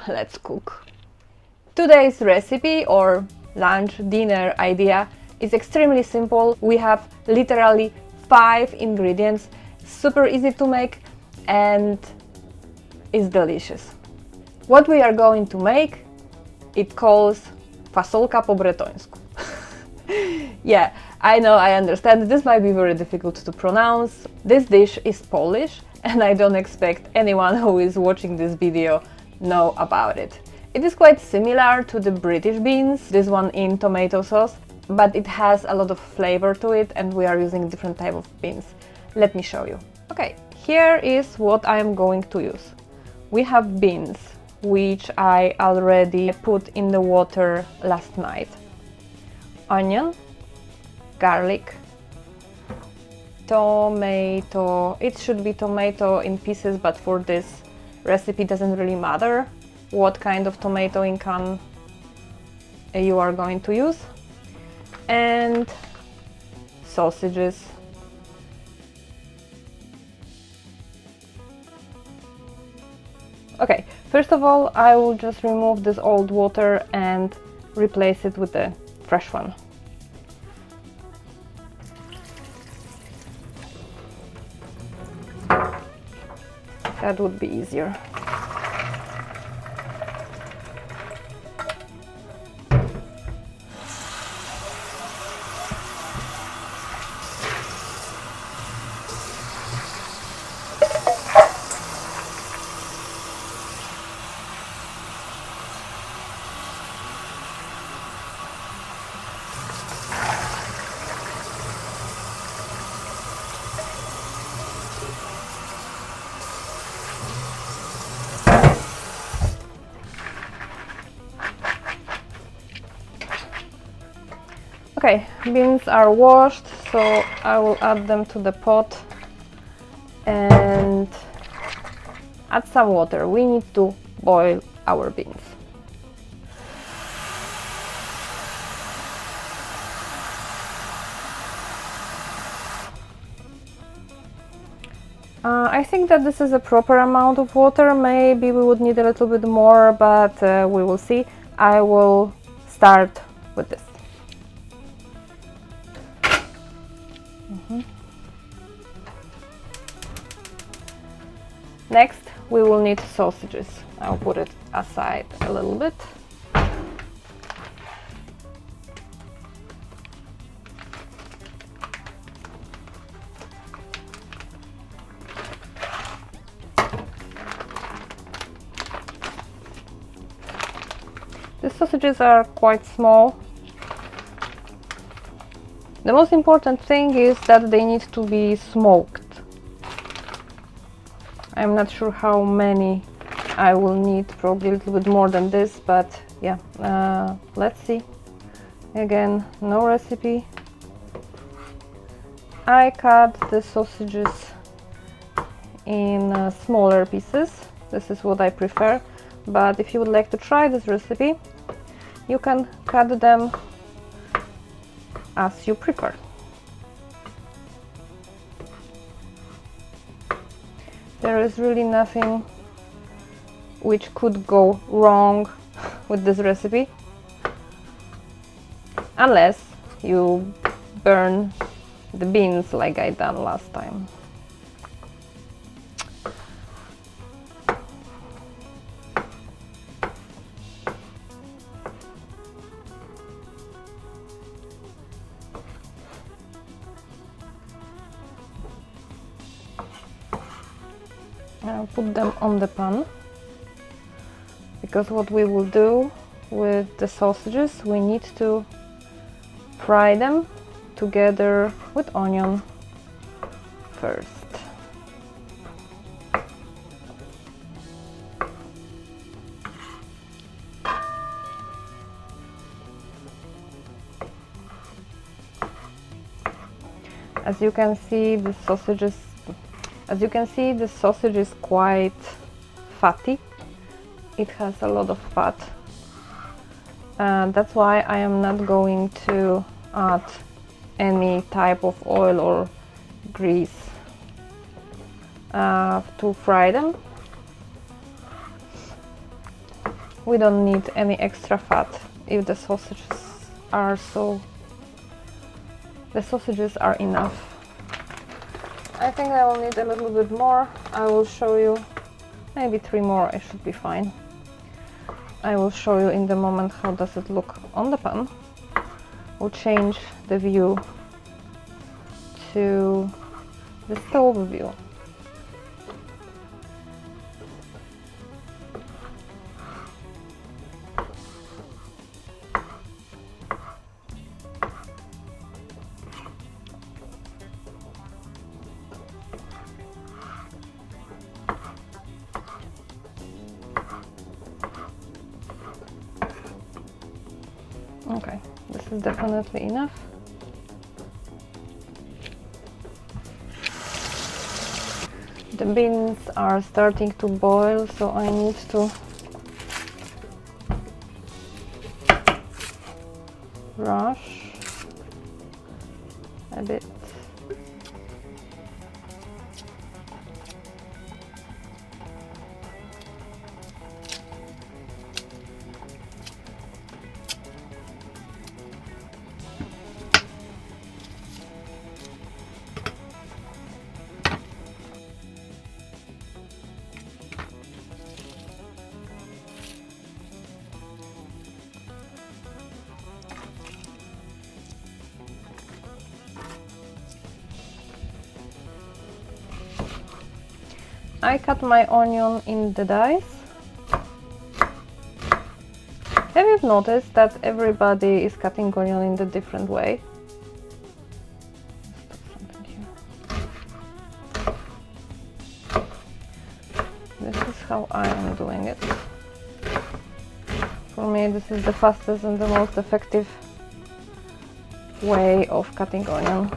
let's cook. Today's recipe or lunch dinner idea is extremely simple. We have literally 5 ingredients, super easy to make and is delicious. What we are going to make, it calls fasolka po bretońsku. Yeah, I know, I understand, this might be very difficult to pronounce. This dish is Polish and I don't expect anyone who is watching this video know about it. It is quite similar to the British beans, this one in tomato sauce, but it has a lot of flavor to it and we are using different type of beans. Let me show you. Okay, here is what I am going to use. We have beans, which I already put in the water last night. Onion, garlic, tomato. It should be tomato in pieces, but for this recipe doesn't really matter what kind of tomato in can you are going to use. And sausages. Okay, first of all, I will just remove this old water and replace it with the fresh one. That would be easier. Okay, beans are washed, so I will add them to the pot and add some water. We need to boil our beans. I think that this is a proper amount of water. Maybe we would need a little bit more, but we will see. I will start with this. Next, we will need sausages. I'll put it aside a little bit. The sausages are quite small. The most important thing is that they need to be smoked. I'm not sure how many I will need, probably a little bit more than this, but yeah, let's see. Again, no recipe. I cut the sausages in smaller pieces. This is what I prefer, but if you would like to try this recipe, you can cut them as you prefer. There is really nothing which could go wrong with this recipe, unless you burn the beans like I done last time. I'll put them on the pan, because what we will do with the sausages, we need to fry them together with onion first. As you can see, the sausage is quite fatty. It has a lot of fat. That's why I am not going to add any type of oil or grease to fry them. we don't need any extra fat if the sausages are enough. I think I will need a little bit more. I will show you, maybe 3 more, I should be fine. I will show you in the moment how does it look on the pan. We'll change the view to the stove view. Okay, this is definitely enough. The beans are starting to boil, so I need to rush a bit. I cut my onion in the dice. Have you noticed that everybody is cutting onion in a different way? This is how I am doing it. For me, this is the fastest and the most effective way of cutting onion.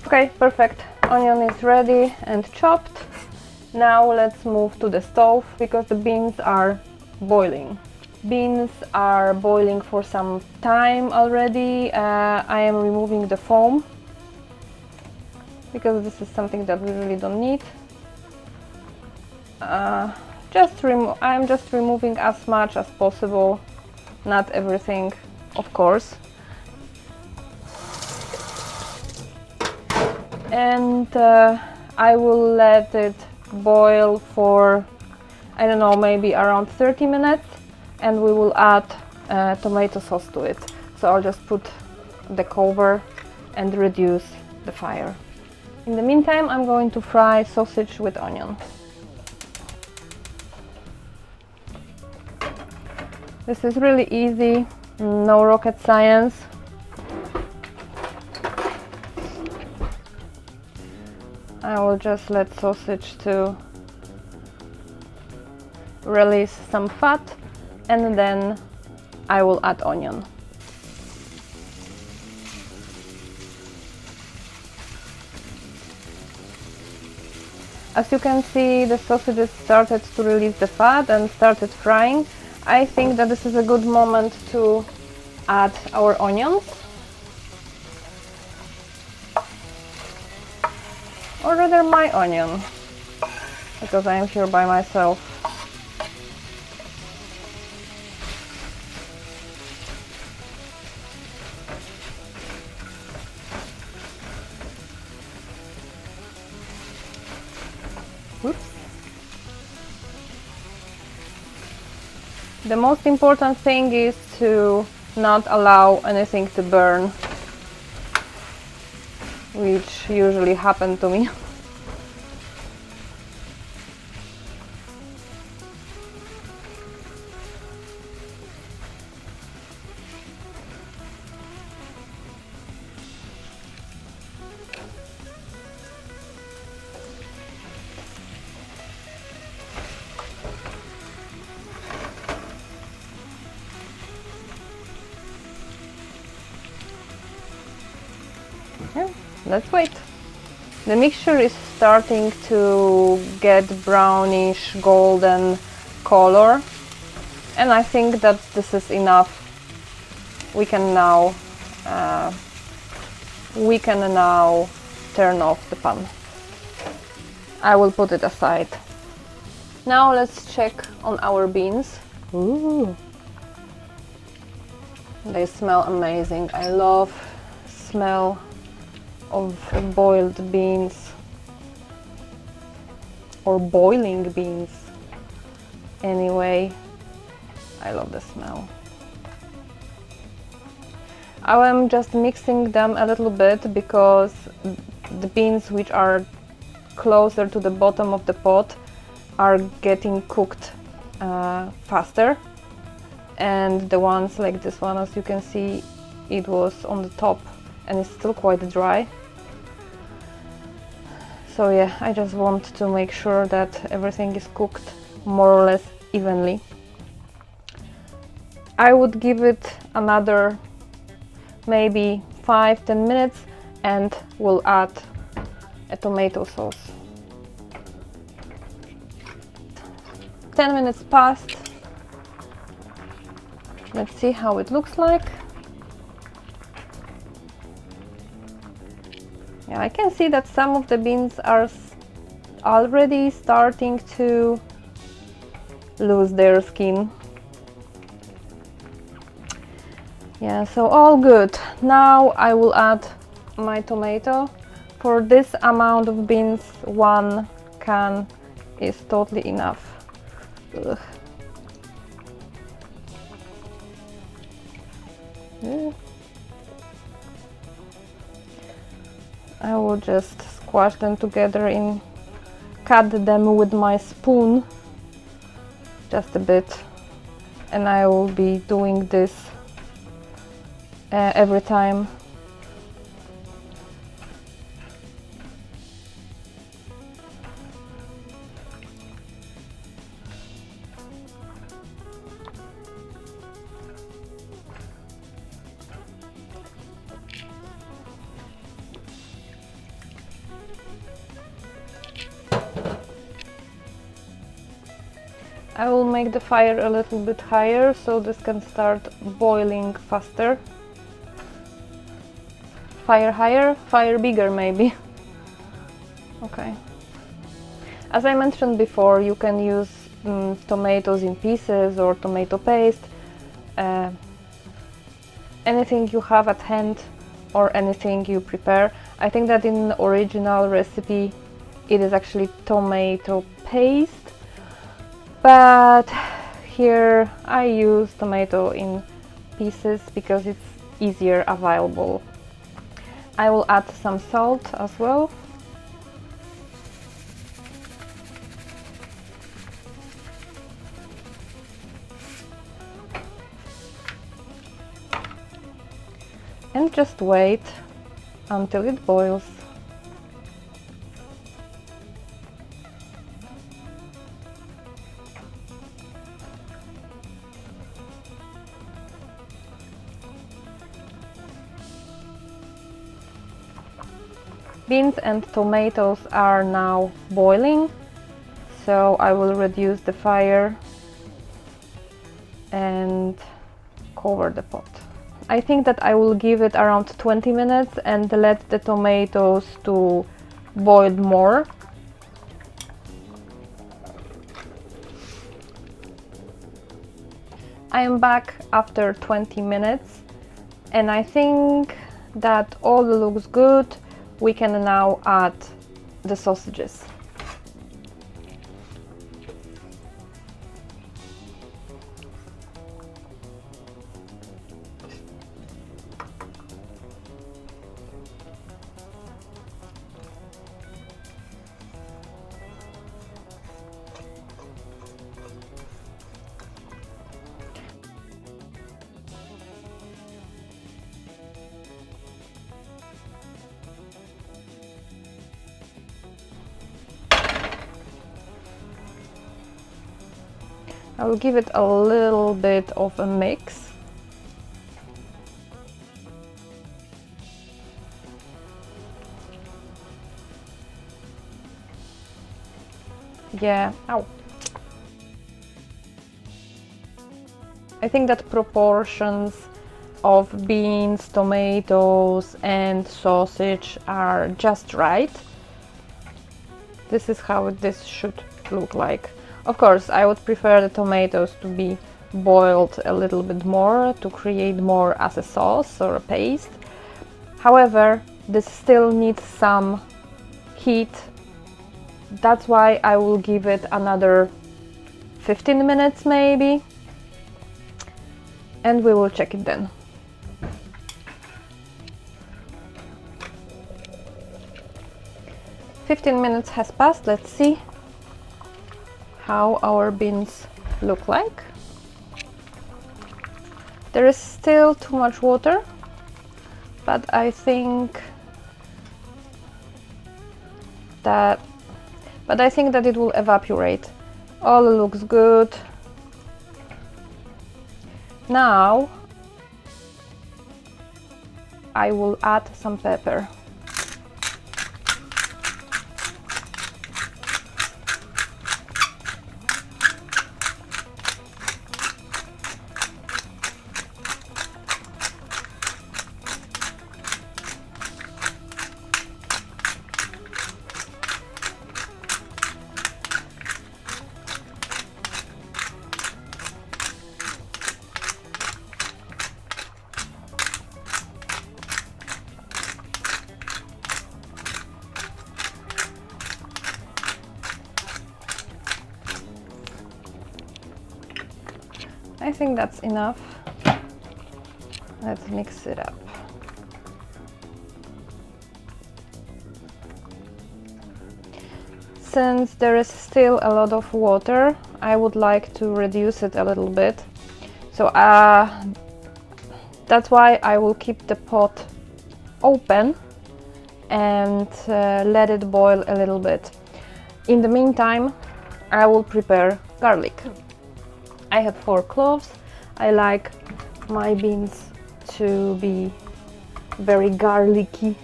Okay, perfect. Onion is ready and chopped. Now let's move to the stove because the beans are boiling. Beans are boiling for some time already. I am removing the foam because this is something that we really don't need. I'm just removing as much as possible, not everything, of course. And I will let it boil for, I don't know, maybe around 30 minutes, and we will add tomato sauce to it. So I'll just put the cover and reduce the fire. In the meantime, I'm going to fry sausage with onion. This is really easy, no rocket science. I will just let sausage to release some fat, and then I will add onion. As you can see, the sausages started to release the fat and started frying. I think that this is a good moment to add our onions. Or rather my onion, because I am here by myself. Oops. The most important thing is to not allow anything to burn, which usually happens to me. Yeah, let's wait. The mixture is starting to get brownish golden color, and I think that this is enough. We can now turn off the pan. I will put it aside. Now let's check on our beans. Ooh. They smell amazing. I love smell of boiled beans or boiling beans. Anyway, I love the smell. I am just mixing them a little bit because the beans which are closer to the bottom of the pot are getting cooked faster, and the ones like this one, as you can see, it was on the top and it's still quite dry. So yeah, I just want to make sure that everything is cooked more or less evenly. I would give it another maybe 5-10 minutes and we'll add a tomato sauce. 10 minutes passed. Let's see how it looks like. Yeah, I can see that some of the beans are already starting to lose their skin. Yeah, so all good. Now I will add my tomato. For this amount of beans, 1 can is totally enough. Ugh. I will just squash them together and cut them with my spoon just a bit, and I will be doing this every time. I will make the fire a little bit higher so this can start boiling faster. Fire higher, fire bigger maybe. Okay. As I mentioned before, you can use tomatoes in pieces or tomato paste. Anything you have at hand or anything you prepare. I think that in the original recipe it is actually tomato paste, but here I use tomato in pieces because it's easier available. I will add some salt as well. And just wait until it boils. Beans and tomatoes are now boiling, so I will reduce the fire and cover the pot. I think that I will give it around 20 minutes and let the tomatoes to boil more. I am back after 20 minutes and I think that all looks good. We can now add the sausages. I will give it a little bit of a mix. Yeah, ow. I think that proportions of beans, tomatoes and sausage are just right. This is how this should look like. Of course, I would prefer the tomatoes to be boiled a little bit more to create more as a sauce or a paste. However, this still needs some heat. That's why I will give it another 15 minutes maybe, and we will check it then. "15 minutes has passed. Let's see how our beans look like. There is still too much water, but I think that it will evaporate. All looks good. Now I will add some pepper. I think that's enough. Let's mix it up. Since there is still a lot of water, I would like to reduce it a little bit. So that's why I will keep the pot open and let it boil a little bit. In the meantime, I will prepare garlic. I have 4 cloves. I like my beans to be very garlicky,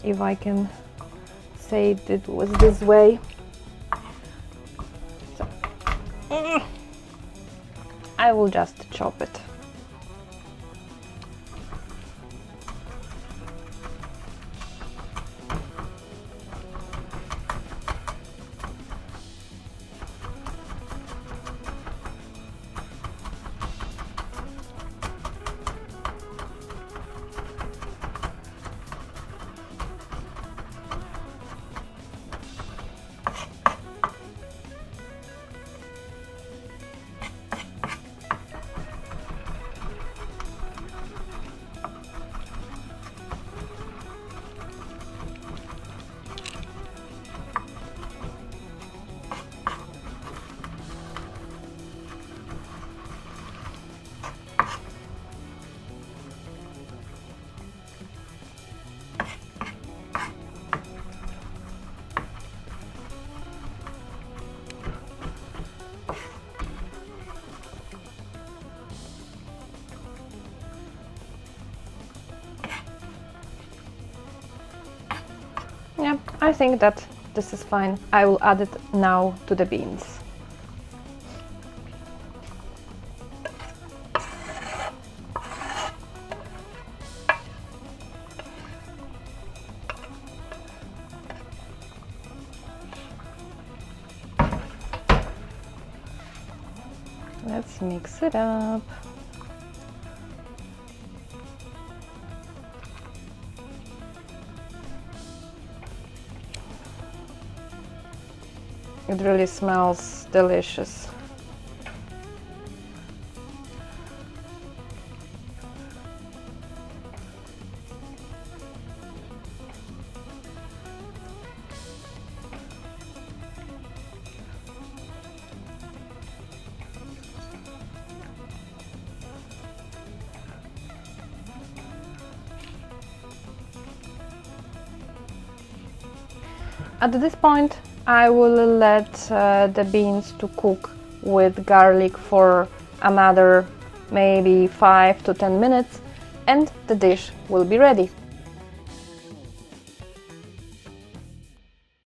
if I can say it was this way. So, I will just chop it. Yeah, I think that this is fine. I will add it now to the beans. Let's mix it up. It really smells delicious. At this point, I will let the beans to cook with garlic for another maybe 5 to 10 minutes, and the dish will be ready.